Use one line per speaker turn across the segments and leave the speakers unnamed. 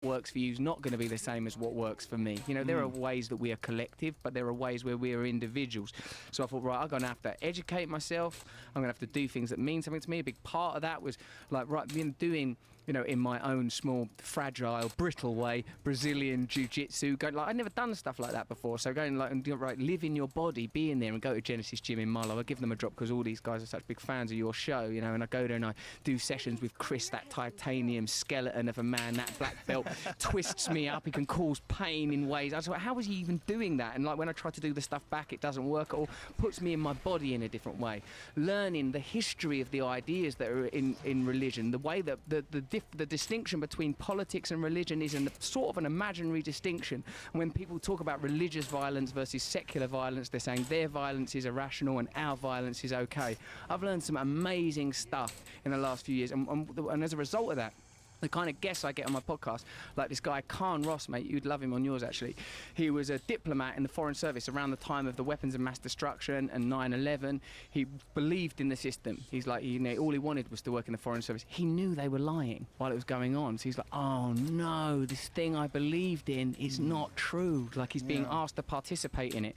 works for you is not going to be the same as what works for me. You know, there are ways that we are collective, but there are ways where we are individuals. So I thought, right, I'm going to have to educate myself. I'm going to have to do things that mean something to me. A big part of that was like, right, doing, you know, in my own small, fragile, brittle way, Brazilian jiu-jitsu. Going like, I'd never done stuff like that before. So going like, and right, live in your body, be in there, and go to Genesis Gym in Marlow. I give them a drop because all these guys are such big fans of your show, you know. And I go there and I do sessions with Chris, that titanium skeleton of a man, that black belt. Twists me up, he can cause pain in ways. I was like, how was he even doing that? And like when I try to do the stuff back, it doesn't work at all. Puts me in my body in a different way. Learning the history of the ideas that are in religion, the way that the distinction between politics and religion is sort of an imaginary distinction. When people talk about religious violence versus secular violence, they're saying their violence is irrational and our violence is okay. I've learned some amazing stuff in the last few years, and as a result of that, the kind of guests I get on my podcast, like this guy, Khan Ross, mate, you'd love him on yours, actually. He was a diplomat in the Foreign Service around the time of the weapons of mass destruction and 9/11. He believed in the system. He's like, you know, all he wanted was to work in the Foreign Service. He knew they were lying while it was going on. So he's like, oh, no, this thing I believed in is not true. Like, he's being asked to participate in it.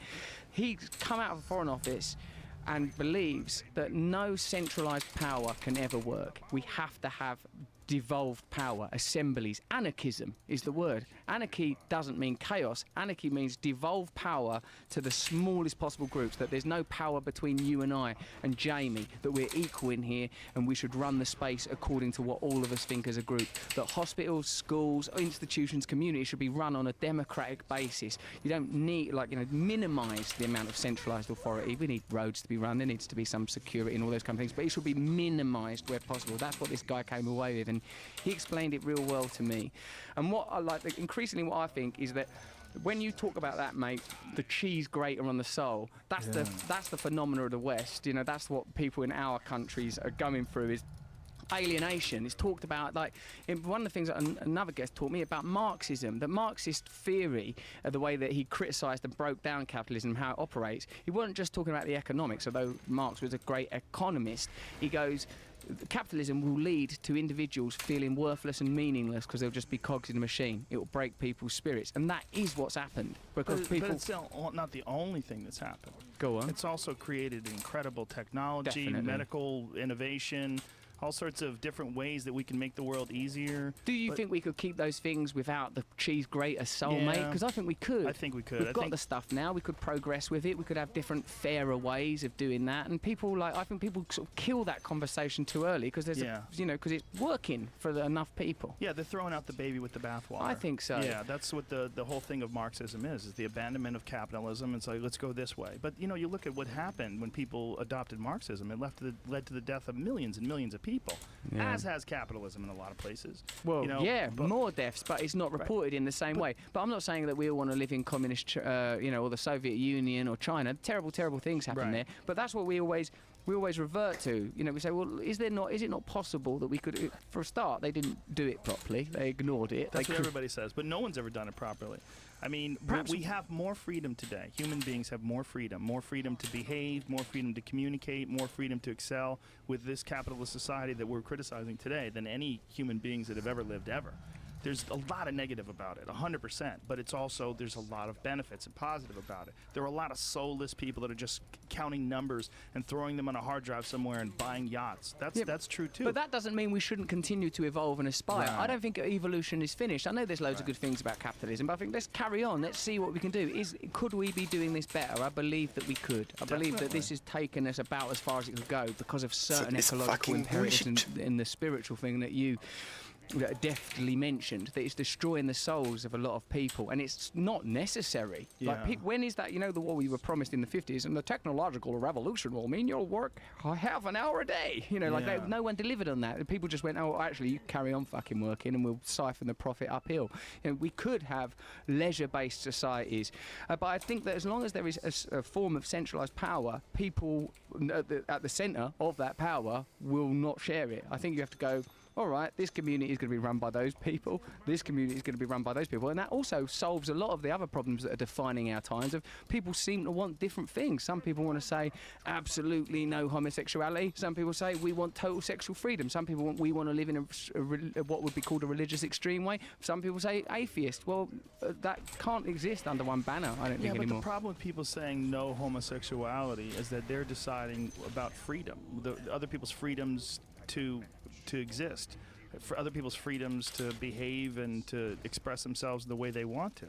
He's come out of the Foreign Office and believes that no centralised power can ever work. We have to have devolved power, assemblies. Anarchism is the word. Anarchy doesn't mean chaos. Anarchy means devolved power to the smallest possible groups, that there's no power between you and I and Jamie, that we're equal in here and we should run the space according to what all of us think as a group, that hospitals, schools, institutions, communities should be run on a democratic basis. You don't need, like, you know, minimise the amount of centralised authority. We need roads to be run, there needs to be some security and all those kind of things, but it should be minimised where possible. That's what this guy came away with, and he explained it real well to me. And what I like, increasingly what I think is that when you talk about that, mate, the cheese grater on the soul, that's the phenomena of the West. You know, that's what people in our countries are going through, is alienation. It's talked about, like, one of the things that another guest taught me about Marxism, that Marxist theory, the way that he criticised and broke down capitalism and how it operates, he wasn't just talking about the economics, although Marx was a great economist. He goes, capitalism will lead to individuals feeling worthless and meaningless because they'll just be cogs in a machine. It will break people's spirits, and that is what's happened. Because
but it's still not the only thing that's happened.
Go on.
It's also created incredible technology, medical innovation, all sorts of different ways that we can make the world easier.
Do you think we could keep those things without the cheese grater soul, mate? Because I think we could.
I think we could.
We've got the stuff now. We could progress with it. We could have different, fairer ways of doing that. And people, like, I think people sort of kill that conversation too early because there's, you know, because it's working for enough people.
Yeah, they're throwing out the baby with the bathwater.
I think so.
Yeah, that's what the whole thing of Marxism is the abandonment of capitalism. It's like, let's go this way. But, you know, you look at what happened when people adopted Marxism. It led to the death of millions and millions of people.
Yeah.
As has capitalism in a lot of places.
Well, you know, more deaths, but it's not reported in the same way. But I'm not saying that we all want to live in communist, you know, or the Soviet Union or China. Terrible, terrible things happen there. But that's what we always revert to. You know, we say, well, is it not possible that we could? For a start, they didn't do it properly. They ignored it.
That's what everybody says, but no one's ever done it properly. I mean, we have more freedom today. Human beings have more freedom to behave, more freedom to communicate, more freedom to excel with this capitalist society that we're criticizing today than any human beings that have ever lived ever. There's a lot of negative about it, 100%, but it's also, there's a lot of benefits and positive about it. There are a lot of soulless people that are just counting numbers and throwing them on a hard drive somewhere and buying yachts. That's true too.
But that doesn't mean we shouldn't continue to evolve and aspire. I don't think evolution is finished. I know there's loads of good things about capitalism, but I think let's carry on. Let's see what we can do. Could we be doing this better? I believe that we could. I believe that this has taken us about as far as it could go because of certain ecological imperatives and the spiritual thing that you deftly mentioned, that it's destroying the souls of a lot of people, and it's not necessary. Like, when is that? You know, what we were promised in the 50s, and the technological revolution will mean you'll work half an hour a day. You know, like no one delivered on that. People just went, oh, actually, you carry on fucking working, and we'll siphon the profit uphill. You know, we could have leisure-based societies, but I think that as long as there is a form of centralised power, people at the centre of that power will not share it. I think you have to go, all right, this community is going to be run by those people, this community is going to be run by those people, and that also solves a lot of the other problems that are defining our times. Of people seem to want different things. Some people want to say absolutely no homosexuality. Some people say we want total sexual freedom. Some people want we want to live in what would be called a religious extreme way. Some people say atheist. Well, that can't exist under one banner, I don't think
but
anymore.
The problem with people saying no homosexuality is that they're deciding about freedom, the other people's freedoms to exist, for other people's freedoms to behave and to express themselves the way they want to.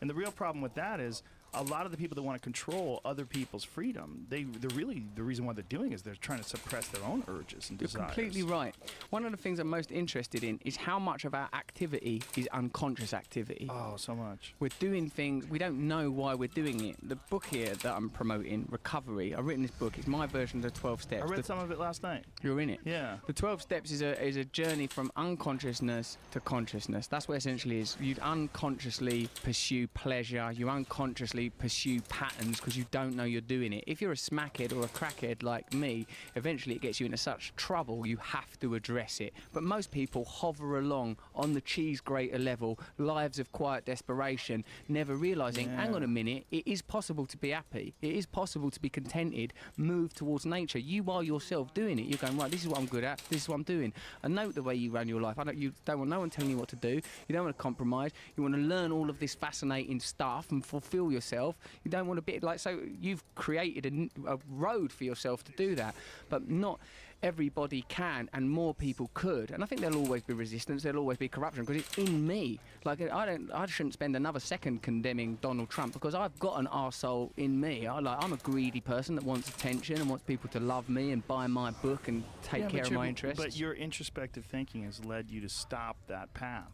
And the real problem with that is a lot of the people that want to control other people's freedom, they're really, the reason why they're doing is they're trying to suppress their own urges and desires.
You're completely right. One of the things I'm most interested in is how much of our activity is unconscious activity.
Oh, so much.
We're doing things, we don't know why we're doing it. The book here that I'm promoting, Recovery, I've written this book, it's my version of the 12 Steps.
I read some of it last night.
You're in it?
Yeah.
The 12 Steps is a journey from unconsciousness to consciousness. That's what essentially is. You unconsciously pursue pleasure, you unconsciously pursue patterns because you don't know you're doing it. If you're a smackhead or a crackhead like me, eventually it gets you into such trouble you have to address it. But most people hover along on the cheese grater level, lives of quiet desperation, never realising, hang on a minute, it is possible to be happy. It is possible to be contented, move towards nature. You are yourself doing it. You're going, right, this is what I'm good at, this is what I'm doing. And note the way you run your life. You don't want no one telling you what to do. You don't want to compromise. You want to learn all of this fascinating stuff and fulfil yourself. You don't want to be like, so you've created a road for yourself to do that, but not everybody can, and more people could. And I think there'll always be resistance, there'll always be corruption, because it's in me. Like, I shouldn't spend another second condemning Donald Trump, because I've got an arsehole in me. I'm a greedy person that wants attention and wants people to love me and buy my book and take care of my interests.
But your introspective thinking has led you to stop that path.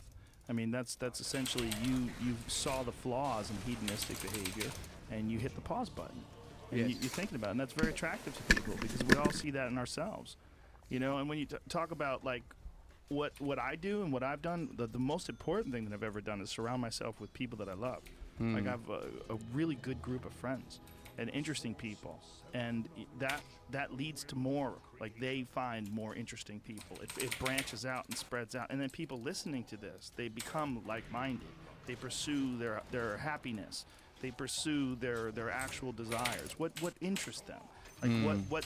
I mean, that's essentially you saw the flaws in hedonistic behavior, and you hit the pause button. And
yes.
you're thinking about it, and that's very attractive to people because we all see that in ourselves, you know. And when you talk about like what I do and what I've done, the most important thing that I've ever done is surround myself with people that I love. Like I have a really good group of friends and interesting people, and that leads to more. Like they find more interesting people. It branches out and spreads out, and then people listening to this, they become like-minded. They pursue their happiness. They pursue their actual desires. What interests them? Like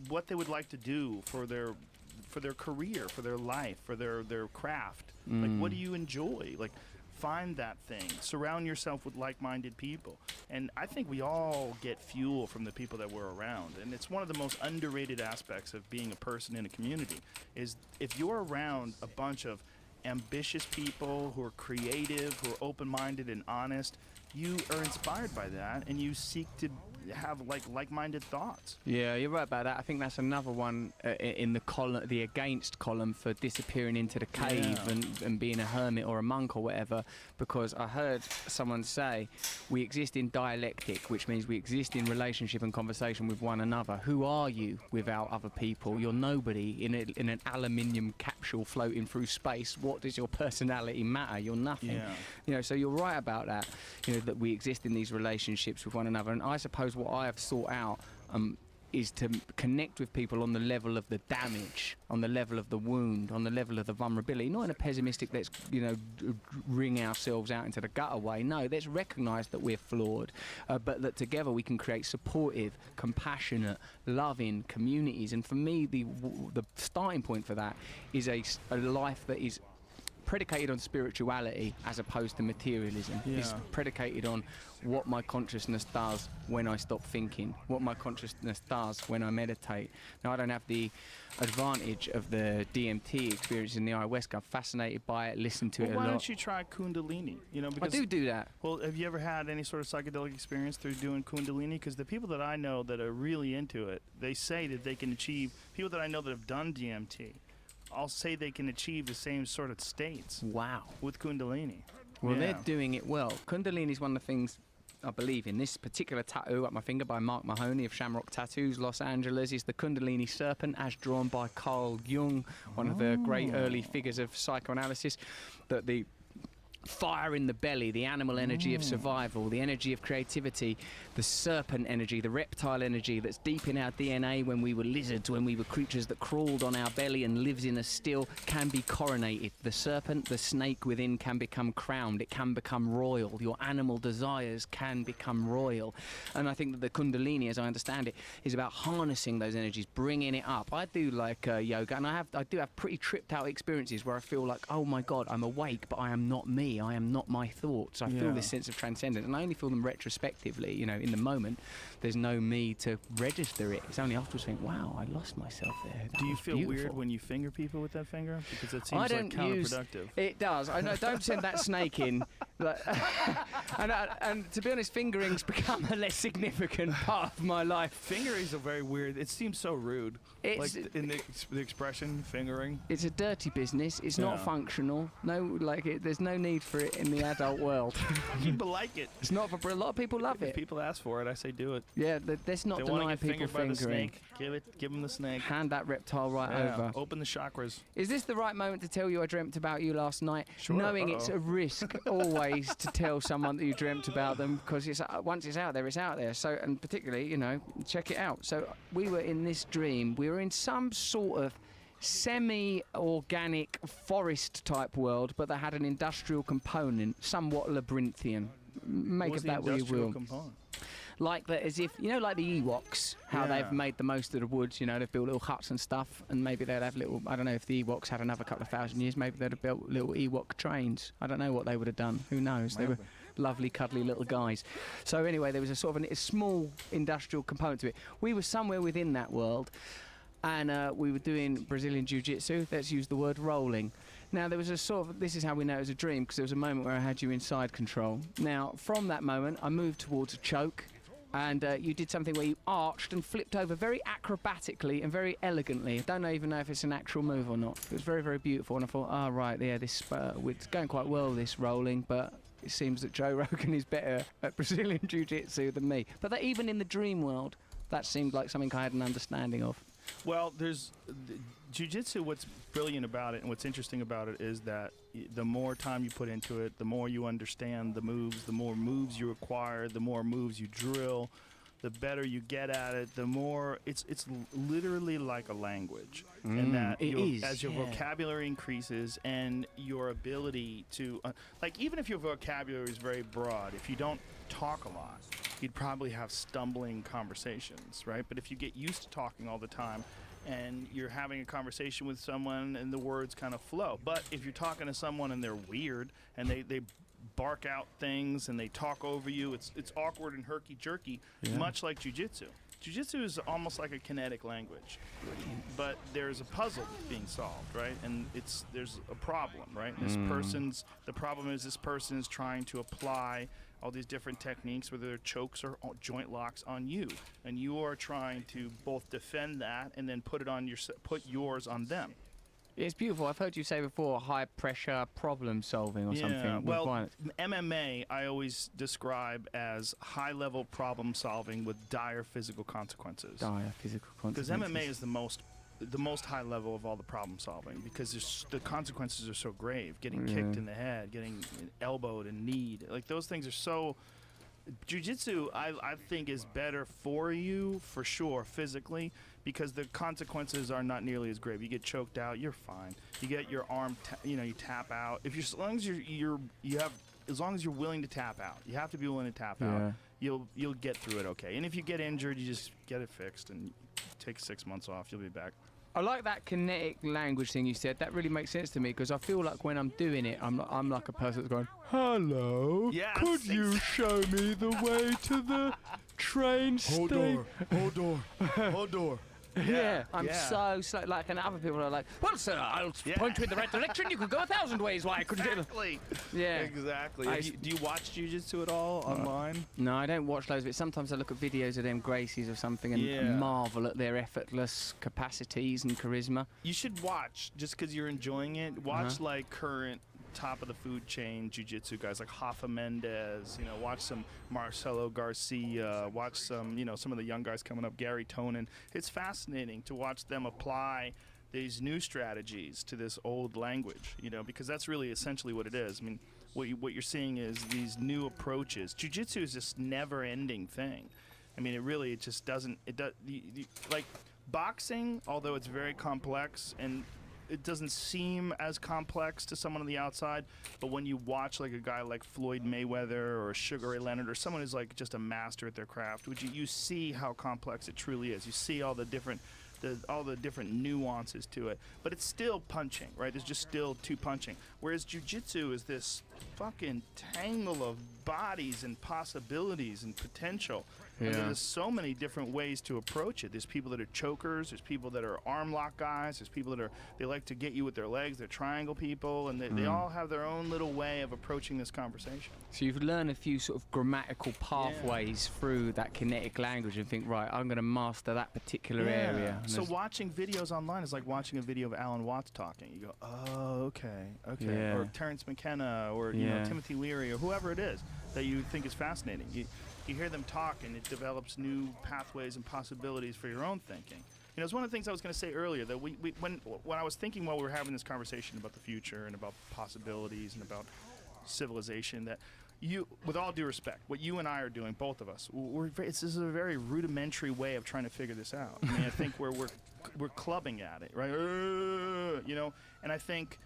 what they would like to do for their career, for their life, for their craft. Like what do you enjoy? Like find that thing. Surround yourself with like-minded people. And I think we all get fuel from the people that we're around. And it's one of the most underrated aspects of being a person in a community is if you're around a bunch of ambitious people who are creative, who are open-minded and honest, you are inspired by that, and you seek to have like-minded thoughts.
Yeah, you're right about that. I think that's another one in the column, the against column for disappearing into the cave and being a hermit or a monk or whatever. Because I heard someone say we exist in dialectic, which means we exist in relationship and conversation with one another. Who are you without other people? You're nobody in an aluminium capsule floating through space. What does your personality matter? You're nothing.
Yeah.
You know, so you're right about that. You know, that we exist in these relationships with one another. And I suppose what I have sought out is to connect with people on the level of the damage, on the level of the wound, on the level of the vulnerability, not in a pessimistic, let's, you know, wring ourselves out into the gutter way. No, let's recognise that we're flawed, but that together we can create supportive, compassionate, loving communities. And for me, the starting point for that is a life that is predicated on spirituality as opposed to materialism.
Yeah.
It's predicated on what my consciousness does when I stop thinking, what my consciousness does when I meditate. Now, I don't have the advantage of the DMT experience in the ayahuasca. I'm fascinated by it, listen to it a lot.
Why don't you try Kundalini? You know, because
I do that.
Well, have you ever had any sort of psychedelic experience through doing Kundalini? Because the people that I know that are really into it, they say that they can achieve, people that I know that have done DMT, I'll say they can achieve the same sort of states.
Wow.
With Kundalini.
Well, they're doing it well. Kundalini is one of the things I believe in. This particular tattoo up my finger by Mark Mahoney of Shamrock Tattoos, Los Angeles, is the Kundalini serpent as drawn by Carl Jung, one of the great early figures of psychoanalysis. That the fire in the belly, the animal energy of survival, the energy of creativity, the serpent energy, the reptile energy that's deep in our DNA when we were lizards, when we were creatures that crawled on our belly and lives in us still, can be coronated. The serpent, the snake within can become crowned. It can become royal. Your animal desires can become royal. And I think that the Kundalini, as I understand it, is about harnessing those energies, bringing it up. I do like yoga, and I do have pretty tripped out experiences where I feel like, oh my God, I'm awake, but I am not me. I am not my thoughts. I feel this sense of transcendence, and I only feel them retrospectively. You know, in the moment, there's no me to register it. It's only afterwards think, wow, I lost myself there.
Do you feel weird when you finger people with that finger? Because it seems like counterproductive.
It does. I know. Don't send that snake in. Like, and to be honest, fingering's become a less significant part of my life.
Fingerings are very weird. It seems so rude.
It's,
like in the expression fingering.
It's a dirty business. It's not functional. No, there's no need for it in the adult world.
People like it.
It's not for a lot of people. Love it.
If people ask for it, I say do it.
Yeah, let's not deny people fingering.
By the snake, give them the snake.
Hand that reptile over.
Open the chakras.
Is this the right moment to tell you I dreamt about you last night?
Sure.
Knowing it's a risk always to tell someone that you dreamt about them, because once it's out there, it's out there. So, and particularly, you know, check it out. So we were in this dream. We were in some sort of semi-organic forest type world, but that had an industrial component, somewhat labyrinthian. Make of that what you will.
Component?
Like that, as if, you know, like the Ewoks, how they've made the most of the woods, you know, they've built little huts and stuff, and maybe they'd have little, I don't know if the Ewoks had another couple of thousand years, maybe they'd have built little Ewok trains. I don't know what they would have done, who knows? Maybe. They were lovely, cuddly little guys. So anyway, there was a sort of a small industrial component to it. We were somewhere within that world, and we were doing Brazilian Jiu-Jitsu. Let's use the word rolling. Now, there was a sort of, this is how we know it was a dream, because there was a moment where I had you inside control. Now, from that moment, I moved towards a choke, and you did something where you arched and flipped over very acrobatically and very elegantly. I don't even know if it's an actual move or not. It was very, very beautiful, and I thought, oh, right, yeah, it's going quite well, this rolling, but it seems that Joe Rogan is better at Brazilian Jiu-Jitsu than me. But that, even in the dream world, that seemed like something I had an understanding of.
Well, there's Jiu-Jitsu, what's brilliant about it and what's interesting about it is that the more time you put into it, the more you understand the moves, the more moves you acquire, the more moves you drill, the better you get at it, the more it's literally like a language. And that as your vocabulary increases and your ability to, like, even if your vocabulary is very broad, if you don't talk a lot, you'd probably have stumbling conversations, right? But if you get used to talking all the time and you're having a conversation with someone and the words kind of flow. But if you're talking to someone and they're weird and they bark out things and they talk over you, it's awkward and herky-jerky, much like jiu-jitsu. Jiu-jitsu is almost like a kinetic language, but there's a puzzle being solved, right? And there's a problem, right? The problem is this person is trying to apply all these different techniques, whether they're chokes or joint locks, on you, and you are trying to both defend that and then put yours on them.
It's beautiful. I've heard you say before, high pressure problem solving or something.
Well, MMA I always describe as high level problem solving with dire physical consequences.
Dire physical consequences.
Because MMA is the most high level of all the problem solving, because the consequences are so grave. Getting kicked in the head, getting elbowed and kneed, like those things are so. Jiu-jitsu, I think, is better for you for sure physically, because the consequences are not nearly as grave. You get choked out, you're fine. You get your arm, you tap out. As long as you're willing to tap out, you have to be willing to tap out. You'll get through it okay. And if you get injured, you just get it fixed and take 6 months off. You'll be back.
I like that kinetic language thing you said. That really makes sense to me, because I feel like when I'm doing it, I'm like a person that's going, hello, could you show me the way to the train station?
Hold door.
Yeah, I'm so slow. Like, and other people are like, well, sir, I'll point you in the right direction. You could go 1,000 ways. Why couldn't you?
Exactly.
Yeah.
Exactly. Do you watch Jiu-Jitsu at all online?
No, I don't watch loads of it. Sometimes I look at videos of them Gracies or something and marvel at their effortless capacities and charisma.
You should watch, just because you're enjoying it. Watch like current top of the food chain jiu-jitsu guys like Rafa Mendez, watch some Marcelo Garcia, watch some, some of the young guys coming up, Gary Tonin. It's fascinating to watch them apply these new strategies to this old language, because that's really essentially what it is. I mean, what you're seeing is these new approaches. Jiu-jitsu is this never-ending thing. I mean, it just doesn't. Like boxing, although it's very complex and it doesn't seem as complex to someone on the outside, but when you watch like a guy like Floyd Mayweather or Sugar Ray Leonard or someone who's like just a master at their craft, you see how complex it truly is. You see all the different nuances to it, but it's still punching, right? There's just still two punching. Whereas jiu-jitsu is this fucking tangle of bodies and possibilities and potential. And there's so many different ways to approach it. There's people that are chokers. There's people that are arm lock guys. There's people that they like to get you with their legs. They're triangle people, and they all have their own little way of approaching this conversation.
So you've learned a few sort of grammatical pathways through that kinetic language and think, right, I'm going to master that particular area.
So watching videos online is like watching a video of Alan Watts talking. You go, oh, okay.
Yeah.
Or Terrence McKenna, or you know, Timothy Leary, or whoever it is that you think is fascinating. You hear them talk, and it develops new pathways and possibilities for your own thinking. You know, it's one of the things I was going to say earlier, that when I was thinking while we were having this conversation about the future and about possibilities and about civilization, that with all due respect, what you and I are doing, both of us, this is a very rudimentary way of trying to figure this out. I mean, I think we're clubbing at it, right? You know, and I think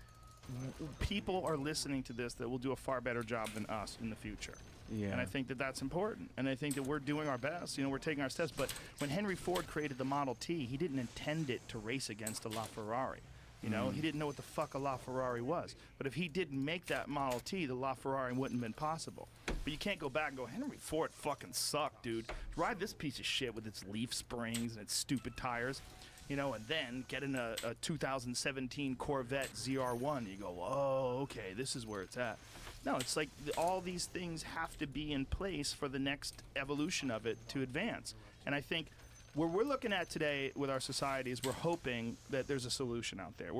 people are listening to this that will do a far better job than us in the future. Yeah. And I think that that's important. And I think that we're doing our best. You know, we're taking our steps. But when Henry Ford created the Model T, he didn't intend it to race against a LaFerrari. You know, he didn't know what the fuck a LaFerrari was. But if he didn't make that Model T, the LaFerrari wouldn't have been possible. But you can't go back and go, Henry Ford fucking sucked, dude. Ride this piece of shit with its leaf springs and its stupid tires. You know, and then get in a 2017 Corvette ZR1. You go, oh, okay, this is where it's at. No, it's like all these things have to be in place for the next evolution of it to advance. And I think where we're looking at today with our society is we're hoping that there's a solution out there.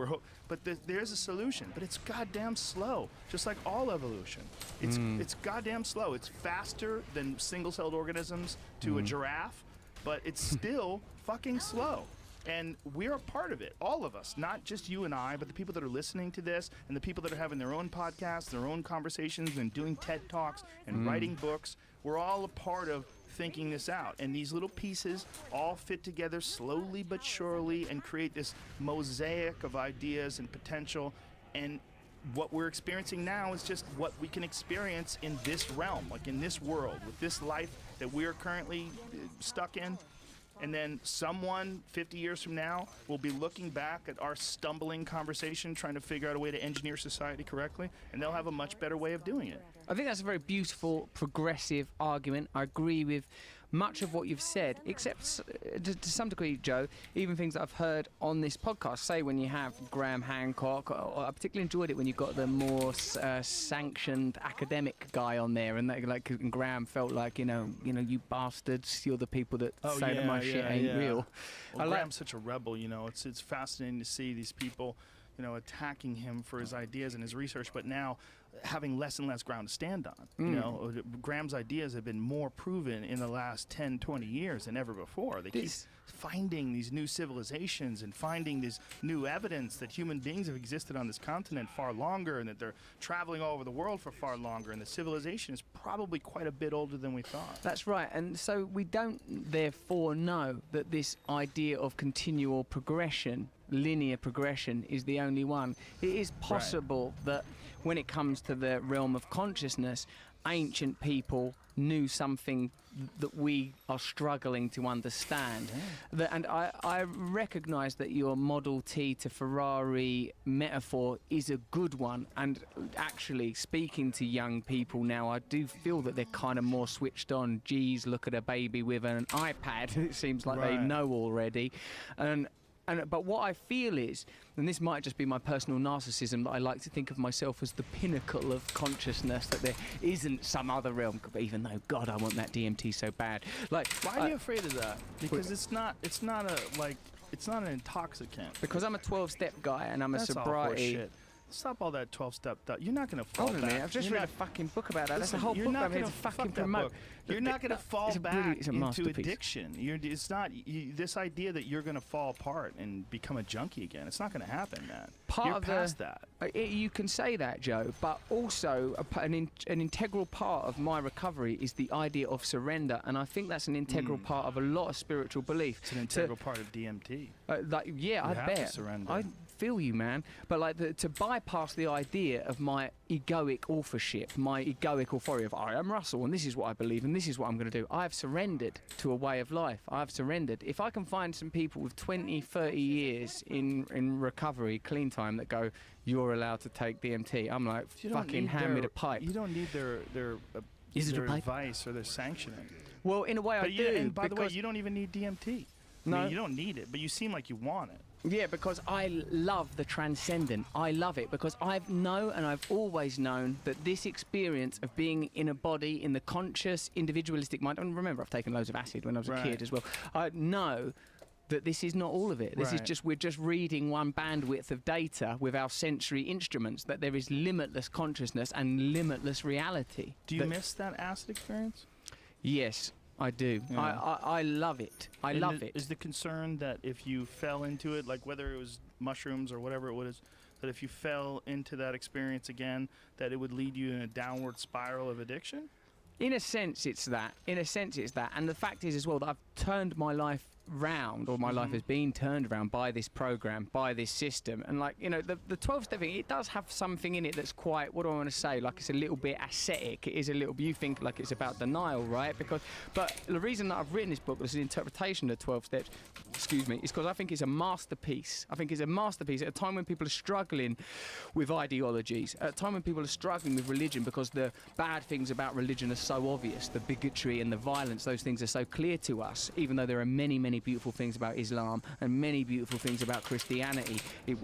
But there's a solution, but it's goddamn slow, just like all evolution. It's goddamn slow. It's faster than single-celled organisms to a giraffe, but it's still fucking slow. And we're a part of it, all of us, not just you and I, but the people that are listening to this and the people that are having their own podcasts, their own conversations, and doing TED Talks and writing books. We're all a part of thinking this out. And these little pieces all fit together slowly but surely and create this mosaic of ideas and potential. And what we're experiencing now is just what we can experience in this realm, like in this world, with this life that we're currently stuck in. And then someone 50 years from now will be looking back at our stumbling conversation, trying to figure out a way to engineer society correctly, and they'll have a much better way of doing it.
I think that's a very beautiful, progressive argument. I agree with much of what you've said, except to some degree, Joe, even things that I've heard on this podcast. Say when you have Graham Hancock, or I particularly enjoyed it when you got the more sanctioned academic guy on there, and and Graham felt like, you know, you bastards, you're the people that say that my shit ain't real.
Well, Graham's such a rebel, you know. It's fascinating to see these people, you know, attacking him for his ideas and his research, but now having less and less ground to stand on. You know, Graham's ideas have been more proven in the last 10, 20 years than ever before. They keep finding these new civilizations and finding this new evidence that human beings have existed on this continent far longer, and that they're traveling all over the world for far longer, and the civilization is probably quite a bit older than we thought.
That's right. And so we don't therefore know that this idea of continual progression, linear progression, is the only one. It is possible that when it comes to the realm of consciousness, ancient people knew something that we are struggling to understand. And I recognise that your Model T to Ferrari metaphor is a good one. And actually, speaking to young people now, I do feel that they're kind of more switched on. Geez, look at a baby with an iPad. It seems like they know already. But what I feel is, and this might just be my personal narcissism, that I like to think of myself as the pinnacle of consciousness, that there isn't some other realm, even though, God, I want that DMT so bad. Like,
why are you afraid of that? Because it's not an intoxicant.
Because I'm a 12-step guy and I'm a sobriety.
All horseshit. Stop all that 12-step stuff. You're not going to fall
Hold on a
back.
minute, I've just read a fucking book about that. That's a whole
you're
book
not
I'm here
gonna
to fucking
fuck that
promote.
book. You're not going to fall
it's
back
it's a
into
masterpiece.
addiction. It's not this idea that you're going to fall apart and become a junkie again. It's not going to happen, man. You're past that.
You can say that, Joe, but also an integral part of my recovery is the idea of surrender, and I think that's an integral part of a lot of spiritual belief.
It's an integral part of DMT.
Yeah, I bet.
To surrender.
I feel you, man. But like to bypass the idea of my egoic authorship, my egoic authority of I am Russell and this is what I believe and this is what I'm going to do. I've surrendered to a way of life. I've surrendered. If I can find some people with 20, 30 years in recovery, clean time, that go, you're allowed to take DMT, I'm like, fucking hand me the pipe.
You don't need their advice or their sanctioning.
Well, in a way, I do.
And by the way, you don't even need DMT.
No,
I mean, you don't need it, but you seem like you want it.
Yeah, because I love the transcendent. I love it because I've always known that this experience of being in a body, in the conscious, individualistic mind, and remember, I've taken loads of acid when I was a kid as well. I know that this is not all of it. This is just, we're just reading one bandwidth of data with our sensory instruments, that there is limitless consciousness and limitless reality.
Do you miss that acid experience?
Yes. I do. Yeah. I love it. I love it.
Is the concern that if you fell into it, like whether it was mushrooms or whatever it was, that if you fell into that experience again, that it would lead you in a downward spiral of addiction?
In a sense, it's that. In a sense, it's that. And the fact is as well that I've turned my life round, or my life has been turned around by this program, by this system. And like, you know, the 12-step thing, it does have something in it that's quite, what do I want to say, like it's a little bit ascetic. It is a little, you think like it's about denial, right? But the reason that I've written this book as an interpretation of 12 steps, excuse me, is because I think it's a masterpiece. I think it's a masterpiece at a time when people are struggling with ideologies, at a time when people are struggling with religion because the bad things about religion are so obvious, the bigotry and the violence, those things are so clear to us, even though there are many, many beautiful things about Islam and many beautiful things about Christianity.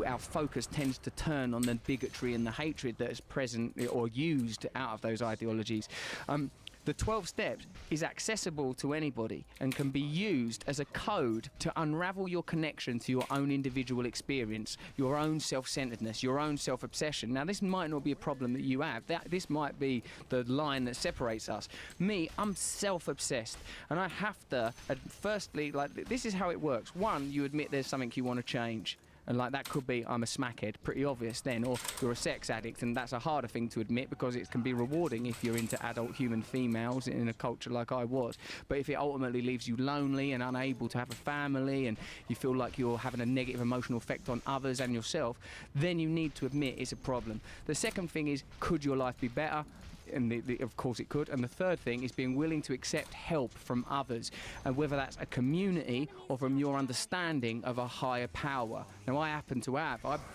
Our focus tends to turn on the bigotry and the hatred that is present or used out of those ideologies. The 12 steps is accessible to anybody and can be used as a code to unravel your connection to your own individual experience, your own self-centeredness, your own self-obsession. Now, this might not be a problem that you have. This might be the line that separates us. Me, I'm self-obsessed, and I have to, firstly, like, this is how it works. One, you admit there's something you want to change. And like that could be, I'm a smackhead, pretty obvious then, or you're a sex addict, and that's a harder thing to admit because it can be rewarding if you're into adult human females in a culture like I was. But if it ultimately leaves you lonely and unable to have a family, and you feel like you're having a negative emotional effect on others and yourself, then you need to admit it's a problem. The second thing is, could your life be better? And of course it could. And the third thing is being willing to accept help from others, and whether that's a community or from your understanding of a higher power. Now, I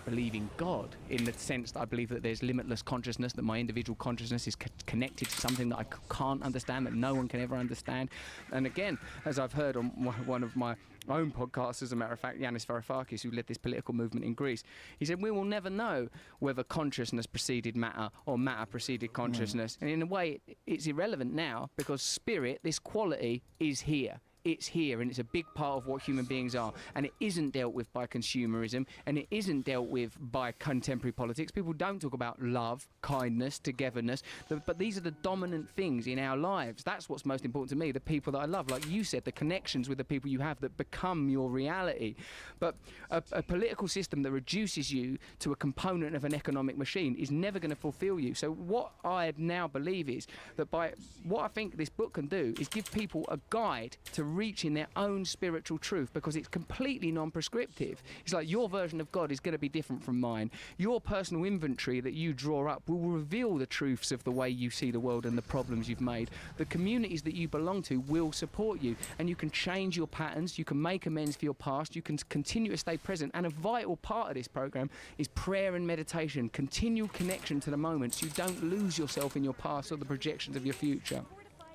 believe in God, in the sense that I believe that there's limitless consciousness, that my individual consciousness is connected to something that I can't understand, that no one can ever understand. And again, as I've heard on one of my own podcasts, as a matter of fact, Yanis Varoufakis, who led this political movement in Greece, he said, we will never know whether consciousness preceded matter or matter preceded consciousness. And in a way, it's irrelevant now, because spirit, this quality, is here. It's here, and it's a big part of what human beings are, and it isn't dealt with by consumerism, and it isn't dealt with by contemporary politics. People don't talk about love, kindness, togetherness, but these are the dominant things in our lives. That's what's most important to me, the people that I love. Like you said, the connections with the people you have that become your reality. But a political system that reduces you to a component of an economic machine is never going to fulfill you. So what I now believe is that by what I think this book can do is give people a guide to reaching their own spiritual truth, because it's completely non-prescriptive. It's like your version of God is going to be different from mine. Your personal inventory that you draw up will reveal the truths of the way you see the world and the problems you've made. The communities that you belong to will support you, and you can change your patterns, you can make amends for your past, you can continue to stay present. And a vital part of this program is prayer and meditation, continual connection to the moment, so you don't lose yourself in your past or the projections of your future.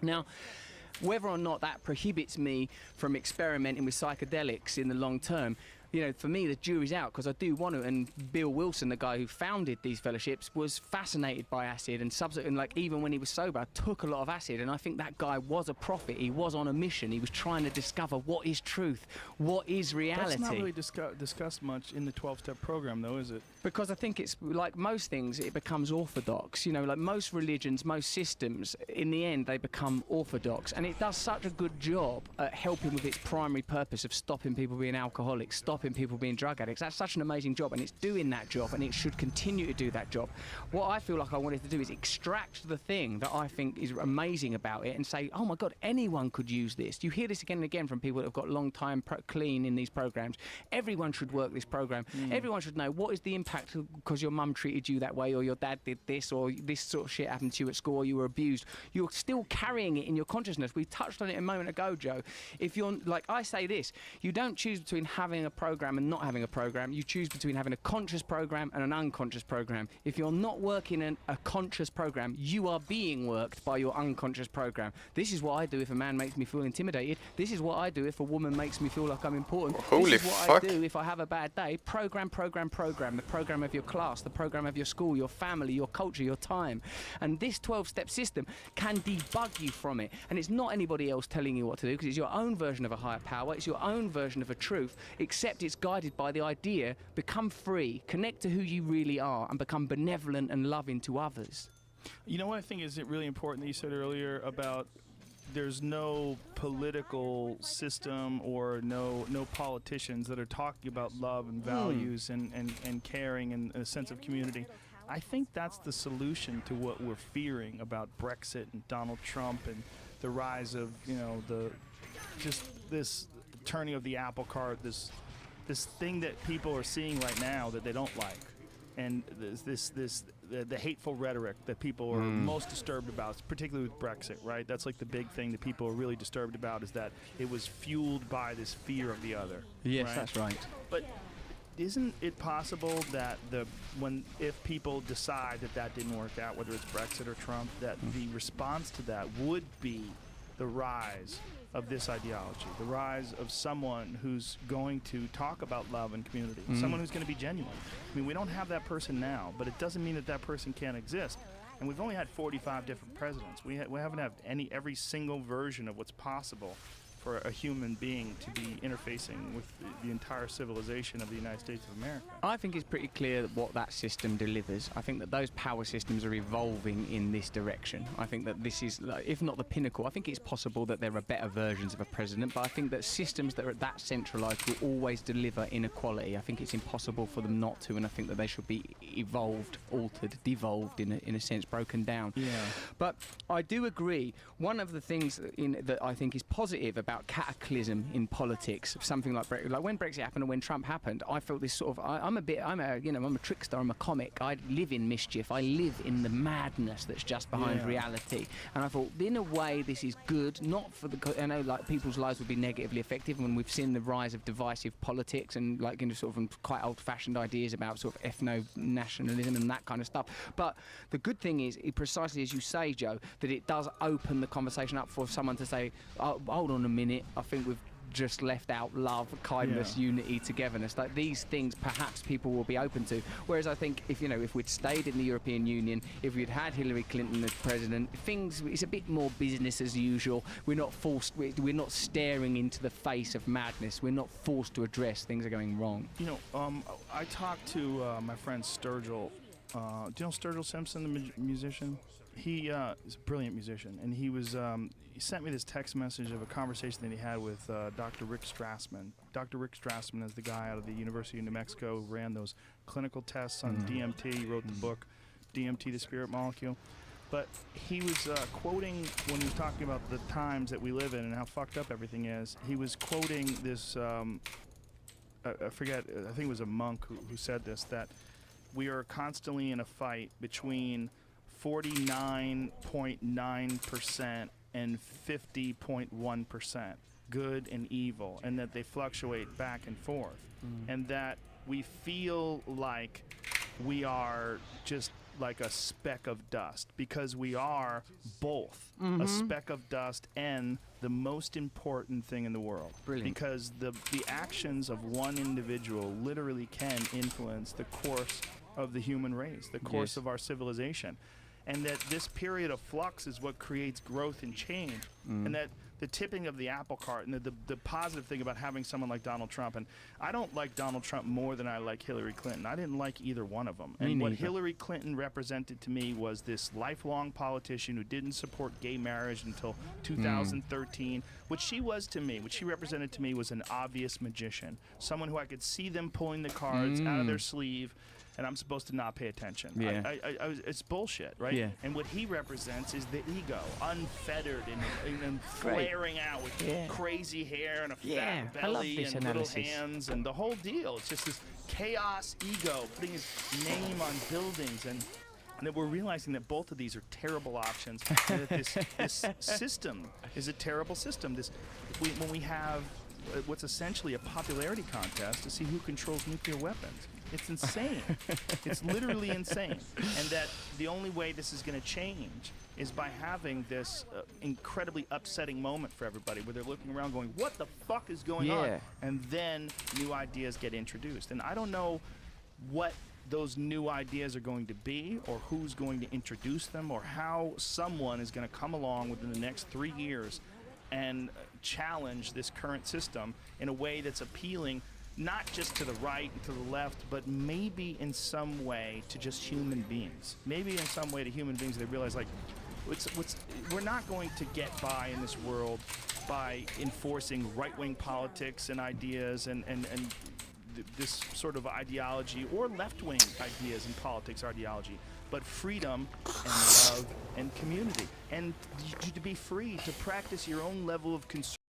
Now, whether or not that prohibits me from experimenting with psychedelics in the long term, you know, for me, the jury's out, because I do want to. And Bill Wilson, the guy who founded these fellowships, was fascinated by acid, and subsequently, like, even when he was sober, took a lot of acid. And I think that guy was a prophet. He was on a mission. He was trying to discover what is truth, what is reality.
That's not really discussed much in the 12-step program, though, is it?
Because I think it's like most things, it becomes orthodox. You know, like most religions, most systems, in the end, they become orthodox. And it does such a good job at helping with its primary purpose of stopping people being alcoholics, stopping people being drug addicts. That's such an amazing job, and it's doing that job, and it should continue to do that job. What I feel like I wanted to do is extract the thing that I think is amazing about it and say, oh my God, anyone could use this. You hear this again and again from people that have got long time clean in these programs. Everyone should work this program. Everyone should know what is the impact because your mum treated you that way, or your dad did this, or this sort of shit happened to you at school, or you were abused. You're still carrying it in your consciousness. We touched on it a moment ago, Joe. If you're, like I say this, you don't choose between having a program and not having a program. You choose between having a conscious program and an unconscious program. If you're not working in a conscious program, you are being worked by your unconscious program. This is what I do if a man makes me feel intimidated. This is what I do if a woman makes me feel like I'm important.
Holy
this is what
fuck.
I do if I have a bad day. Program. The program of your class, the program of your school, your family, your culture, your time. And this 12-step system can debug you from it. And it's not anybody else telling you what to do, because it's your own version of a higher power. It's your own version of a truth, except it's guided by the idea, become free, connect to who you really are, and become benevolent and loving to others.
You know what I think is really important that you said earlier about there's no political system or no politicians that are talking about love and values and caring and a sense of community. I think that's the solution to what we're fearing about Brexit and Donald Trump and the rise of, you know, just this turning of the apple cart, this thing that people are seeing right now that they don't like. And the hateful rhetoric that people are most disturbed about, particularly with Brexit, right? That's like the big thing that people are really disturbed about, is that it was fueled by this fear of the other.
Yes,
right?
that's right.
But isn't it possible that if people decide that didn't work out, whether it's Brexit or Trump, that the response to that would be the rise of this ideology, the rise of someone who's going to talk about love and community, someone who's going to be genuine. I mean, we don't have that person now, but it doesn't mean that person can't exist. And we've only had 45 different presidents. We haven't had every single version of what's possible for a human being to be interfacing with the entire civilization of the United States of America.
I think it's pretty clear what that system delivers. I think that those power systems are evolving in this direction. I think that this is, like, if not the pinnacle, I think it's possible that there are better versions of a president, but I think that systems that are that centralised will always deliver inequality. I think it's impossible for them not to, and I think that they should be evolved, altered, devolved in a sense, broken down.
Yeah.
But I do agree, one of the things that I think is positive about cataclysm in politics, something like Brexit, like when Brexit happened and when Trump happened, I felt this sort of, I'm a trickster, I'm a comic, I live in mischief, I live in the madness that's just behind reality, and I thought, in a way, this is good, not for I know, like, people's lives would be negatively affected when we've seen the rise of divisive politics and, like, sort of quite old-fashioned ideas about sort of ethno-nationalism and that kind of stuff, but the good thing is, precisely as you say, Joe, that it does open the conversation up for someone to say, oh, hold on a minute, I think we've just left out love, kindness, unity, togetherness. Like, these things perhaps people will be open to. Whereas I think if we'd stayed in the European Union, if we'd had Hillary Clinton as president, it's a bit more business as usual. We're not forced, we're not staring into the face of madness. We're not forced to address things are going wrong.
I talked to my friend Sturgill. Do you know Sturgill Simpson, the musician? He is a brilliant musician, and he sent me this text message of a conversation that he had with Dr. Rick Strassman. Dr. Rick Strassman is the guy out of the University of New Mexico who ran those clinical tests on DMT. He wrote the book, DMT, the Spirit Molecule. But he was quoting, when he was talking about the times that we live in and how fucked up everything is, he was quoting this, I forget, I think it was a monk who said this, that we are constantly in a fight between 49.9% and 50.1%, good and evil, and that they fluctuate back and forth, and that we feel like we are just like a speck of dust, because we are both a speck of dust and the most important thing in the world.
Brilliant.
Because the actions of one individual literally can influence the course of the human race, the course of our civilization. and that this period of flux is what creates growth and change, and that the tipping of the apple cart and the positive thing about having someone like Donald Trump, and I don't like Donald Trump more than I like Hillary Clinton. I didn't like either one of them. And what Hillary Clinton represented to me was this lifelong politician who didn't support gay marriage until 2013. What she was to me, what she represented to me, was an obvious magician, someone who I could see them pulling the cards out of their sleeve, and I'm supposed to not pay attention.
Yeah.
It's bullshit, right?
Yeah.
And what he represents is the ego, unfettered and flaring out with crazy hair and a fat belly and little hands and the whole deal. It's just this chaos ego, putting his name on buildings, and that we're realizing that both of these are terrible options, and that this system is a terrible system. When we have what's essentially a popularity contest to see who controls nuclear weapons. It's insane. It's literally insane. And that the only way this is going to change is by having this incredibly upsetting moment for everybody where they're looking around going, what the fuck is going on? And then new ideas get introduced. And I don't know what those new ideas are going to be, or who's going to introduce them, or how someone is going to come along within the next 3 years and challenge this current system in a way that's appealing not just to the right and to the left, but maybe in some way to just human beings. Maybe in some way to human beings they realize, like, we're not going to get by in this world by enforcing right-wing politics and ideas and this sort of ideology, or left-wing ideas and politics ideology, but freedom and love and community. And to be free to practice your own level of concern